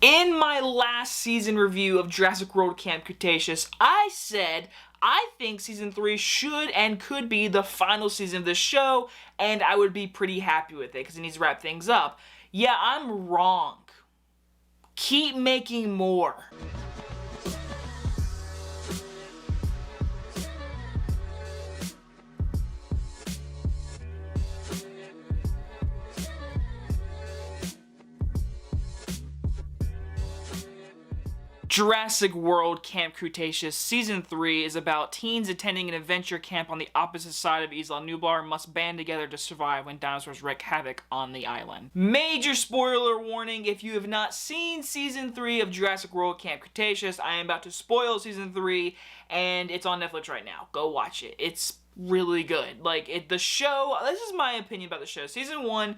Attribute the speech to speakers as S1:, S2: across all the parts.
S1: In my last season review of Jurassic World Camp Cretaceous, I said I think season 3 should and could be the final season of this show, and I would be pretty happy with it because it needs to wrap things up. Yeah, I'm wrong. Keep making more. Jurassic World Camp Cretaceous Season 3 is about teens attending an adventure camp on the opposite side of Isla Nublar and must band together to survive when dinosaurs wreak havoc on the island. Major spoiler warning, if you have not seen Season 3 of Jurassic World Camp Cretaceous, I am about to spoil Season 3, and it's on Netflix right now. Go watch it. It's really good. The show, this is my opinion about the show. Season 1,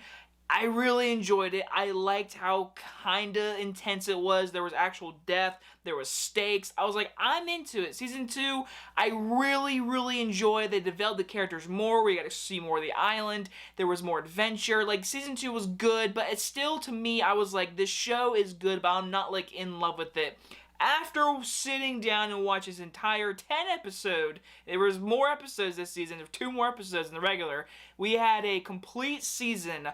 S1: I really enjoyed it. I liked how kinda intense it was. There was actual death. There was stakes. I was like, I'm into it. Season 2, I really enjoyed. They developed the characters more. We got to see more of the island. There was more adventure. Season 2 was good, but it's still, to me, I was like, this show is good, but I'm not, in love with it. After sitting down and watching this entire 10 episode, there was more episodes this season. There were 2 more episodes than the regular. We had a complete season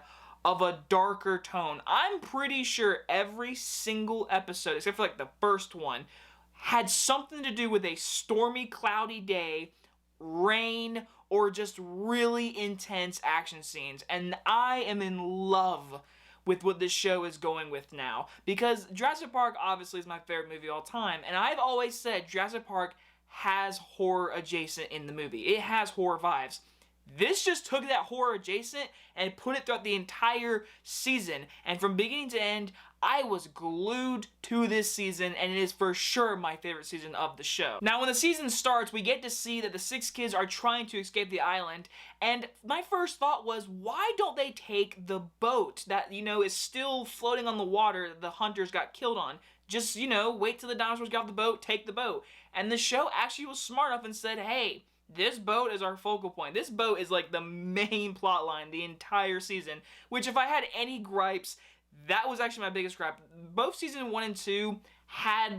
S1: of a darker tone. I'm pretty sure every single episode, except for the first one, had something to do with a stormy, cloudy day, rain, or just really intense action scenes. And I am in love with what this show is going with now. Because Jurassic Park obviously is my favorite movie of all time. And I've always said Jurassic Park has horror adjacent in the movie. It has horror vibes. This just took that horror adjacent and put it throughout the entire season. And from beginning to end, I was glued to this season, and it is for sure my favorite season of the show. Now, when the season starts, we get to see that the 6 kids are trying to escape the island, and my first thought was, why don't they take the boat that, is still floating on the water that the hunters got killed on? Just, wait till the dinosaurs get off the boat, take the boat. And the show actually was smart enough and said, hey, this boat is our focal point. This boat is the main plot line the entire season, which if I had any gripes, that was actually my biggest gripe. Both season 1 and 2 had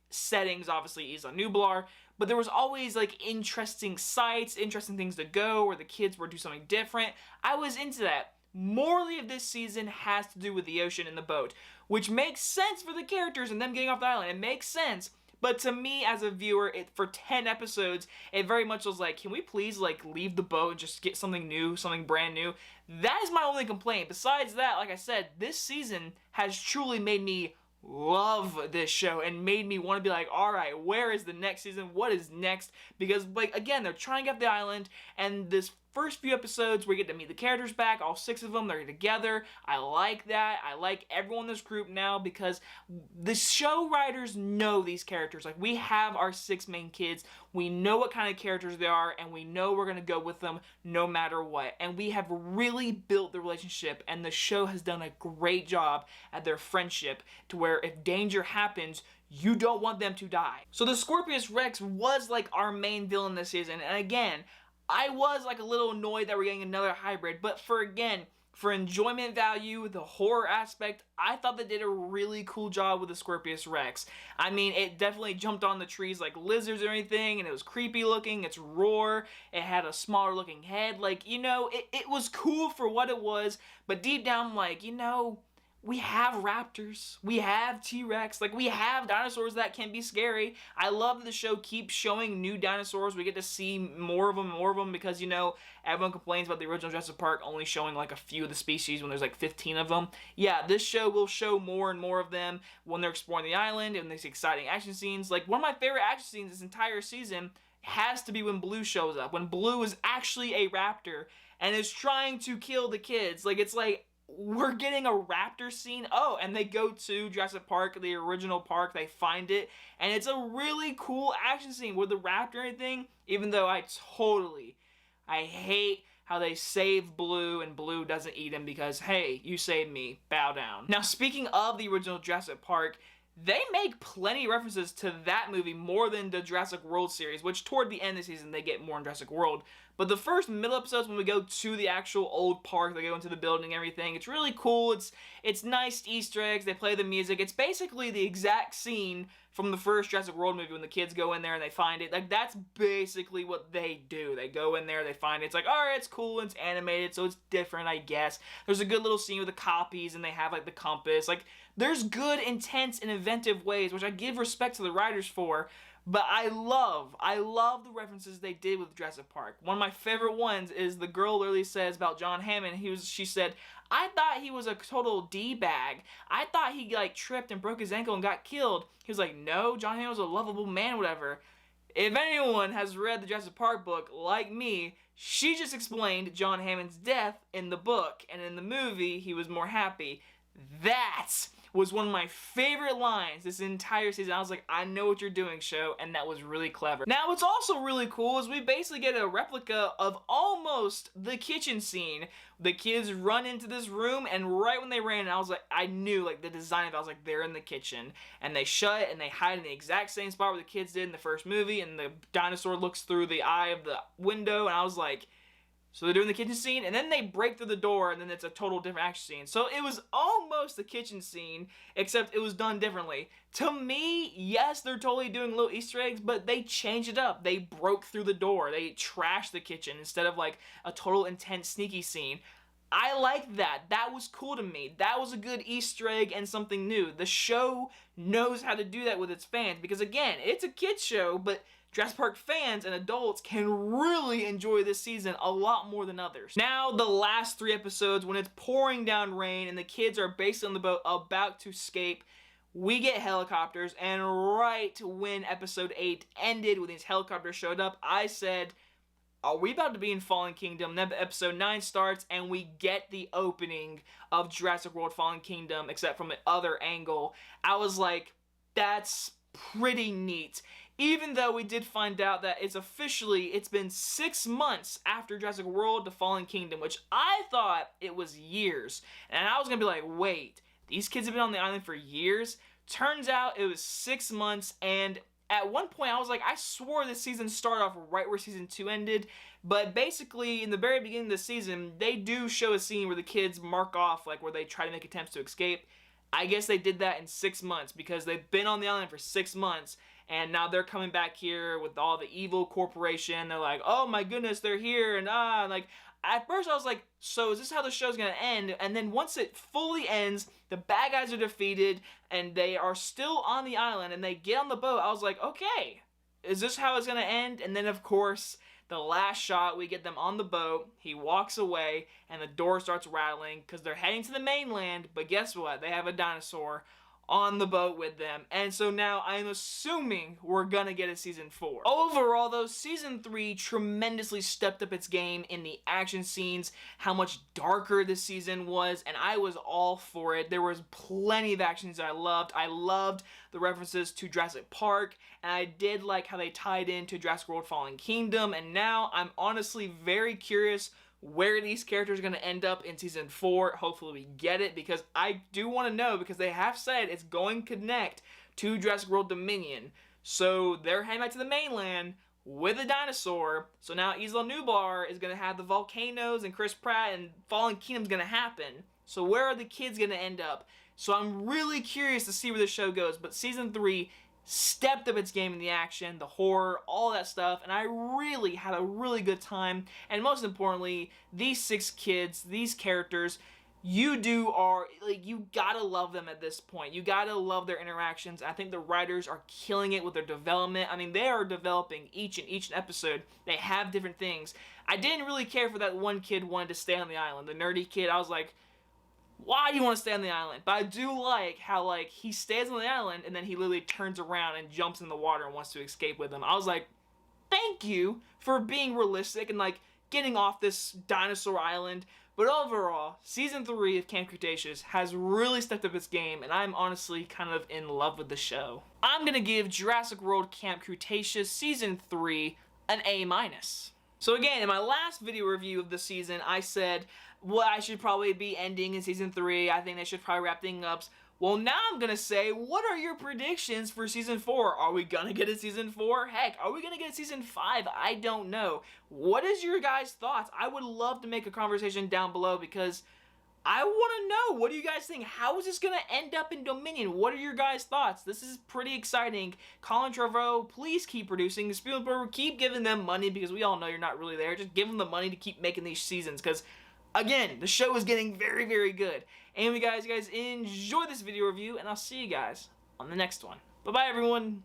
S1: settings, obviously Isla Nublar, but there was always interesting sights, interesting things to go, where the kids were doing something different. I was into that. Morally of this season has to do with the ocean and the boat, which makes sense for the characters and them getting off the island. It makes sense. But to me, as a viewer, for 10 episodes, it very much was can we please, leave the boat and just get something new, something brand new? That is my only complaint. Besides that, like I said, this season has truly made me love this show and made me want to be alright, where is the next season? What is next? Because, again, they're trying to get the island, and this first few episodes, we get to meet the characters back, all 6 of them, they're together. I like that. I like everyone in this group now because the show writers know these characters. We have our 6 main kids. We know what kind of characters they are, and we know we're going to go with them no matter what. And we have really built the relationship, and the show has done a great job at their friendship to where if danger happens, you don't want them to die. So the Scorpius Rex was our main villain this season, and again, I was a little annoyed that we're getting another hybrid, but for enjoyment value, the horror aspect, I thought they did a really cool job with the Scorpius Rex. I mean, it definitely jumped on the trees like lizards or anything, and it was creepy looking, its roar, it had a smaller looking head, it was cool for what it was, but deep down, we have raptors, we have T-Rex, we have dinosaurs that can be scary. I love that the show keeps showing new dinosaurs. We get to see more of them because, everyone complains about the original Jurassic Park only showing a few of the species when there's 15 of them. Yeah, this show will show more and more of them when they're exploring the island and there's exciting action scenes. One of my favorite action scenes this entire season has to be when Blue shows up. When Blue is actually a raptor and is trying to kill the kids. We're getting a raptor scene. Oh, and they go to Jurassic Park, the original park. They find it, and it's a really cool action scene with the raptor and everything, even though I hate how they save Blue, and Blue doesn't eat him because, hey, you saved me, bow down. Now, speaking of the original Jurassic Park, they make plenty of references to that movie more than the Jurassic World series, which toward the end of the season, they get more in Jurassic World. But the first middle episodes, when we go to the actual old park, they go into the building and everything, it's really cool. It's nice Easter eggs. They play the music. It's basically the exact scene from the first Jurassic World movie when the kids go in there and they find it. Like, that's basically what they do. They go in there, they find it. It's like, alright, it's cool, it's animated, so it's different, I guess. There's a good little scene with the copies, and they have, like, the compass. Like, there's good, intense, and inventive ways, which I give respect to the writers for. But I love the references they did with Jurassic Park. One of my favorite ones is the girl literally says about John Hammond. She said, I thought he was a total D-bag. I thought he like tripped and broke his ankle and got killed. He was like, no, John Hammond was a lovable man, whatever. If anyone has read the Jurassic Park book, like me, she just explained John Hammond's death in the book, and in the movie, he was more happy. That was one of my favorite lines this entire season. I was like, I know what you're doing, show, and that was really clever. Now, what's also really cool is we basically get a replica of almost the kitchen scene. The kids run into this room, and right when they ran, I knew, like, the design of it, I was like, they're in the kitchen. And they shut, and they hide in the exact same spot where the kids did in the first movie, and the dinosaur looks through the eye of the window, and I was like, so they're doing the kitchen scene, and then they break through the door, and then it's a total different action scene. So it was almost the kitchen scene, except it was done differently. To me, yes, they're totally doing little Easter eggs, but they changed it up. They broke through the door. They trashed the kitchen instead of like a total intense sneaky scene. I like that. That was cool to me. That was a good Easter egg and something new. The show knows how to do that with its fans, because again, it's a kids show, but Jurassic Park fans and adults can really enjoy this season a lot more than others. Now, the last 3 episodes, when it's pouring down rain and the kids are basically on the boat about to escape, we get helicopters, and right when episode 8 ended, when these helicopters showed up, I said, are we about to be in Fallen Kingdom? Then episode 9 starts, and we get the opening of Jurassic World Fallen Kingdom, except from the other angle. I was like, that's pretty neat. Even though we did find out that it's been 6 months after Jurassic World to Fallen Kingdom, which I thought it was years. And I was gonna be like, wait, these kids have been on the island for years? Turns out it was 6 months, and at one point I was like, I swore this season started off right where season 2 ended, but basically in the very beginning of the season, they do show a scene where the kids mark off, like where they try to make attempts to escape. I guess they did that in 6 months, because they've been on the island for 6 months, and now they're coming back here with all the evil corporation. They're like, oh my goodness, they're here, and like, at first I was like, so is this how the show's gonna end? And then once it fully ends, the bad guys are defeated, and they are still on the island, and they get on the boat. I was like, okay, is this how it's gonna end? And then, of course, the last shot, we get them on the boat, he walks away, and the door starts rattling, because they're heading to the mainland, but guess what? They have a dinosaur on the boat with them, and so now I'm assuming we're gonna get a season 4. Overall though, season 3 tremendously stepped up its game in the action scenes, how much darker this season was, and I was all for it. There was plenty of action scenes I loved. I loved the references to Jurassic Park, and I did like how they tied into Jurassic World Fallen Kingdom, and now I'm honestly very curious where these characters are going to end up in season 4. Hopefully we get it, because I do want to know, because they have said it's going to connect to Jurassic World Dominion. So they're heading back to the mainland with a dinosaur. So now Isla Nublar is going to have the volcanoes and Chris Pratt, and Fallen Kingdom's going to happen. So where are the kids going to end up? So I'm really curious to see where the show goes. But season 3 stepped up its game in the action, the horror, all that stuff, and I really had a really good time. And most importantly, these 6 kids, these characters, you gotta love them at this point. You gotta love their interactions. I think the writers are killing it with their development. I mean, they are developing each episode. They have different things. I didn't really care for that one kid who wanted to stay on the island, the nerdy kid. I was like, why do you want to stay on the island? But I do like how, like, he stays on the island and then he literally turns around and jumps in the water and wants to escape with them. I was like, thank you for being realistic and, like, getting off this dinosaur island. But overall, season 3 of Camp Cretaceous has really stepped up its game, and I'm honestly kind of in love with the show. I'm gonna give Jurassic World Camp Cretaceous season 3 an A-. So again, in my last video review of the season, I said, well, I should probably be ending in season 3. I think they should probably wrap things up. Well, now I'm gonna say, what are your predictions for season 4? Are we gonna get a season 4? Heck, are we gonna get a season 5? I don't know. What is your guys' thoughts? I would love to make a conversation down below because I want to know, what do you guys think? How is this going to end up in Dominion? What are your guys' thoughts? This is pretty exciting. Colin Trevorrow, please keep producing. Spielberg, keep giving them money because we all know you're not really there. Just give them the money to keep making these seasons because, again, the show is getting very, very good. Anyway, guys, you guys enjoy this video review, and I'll see you guys on the next one. Bye-bye, everyone.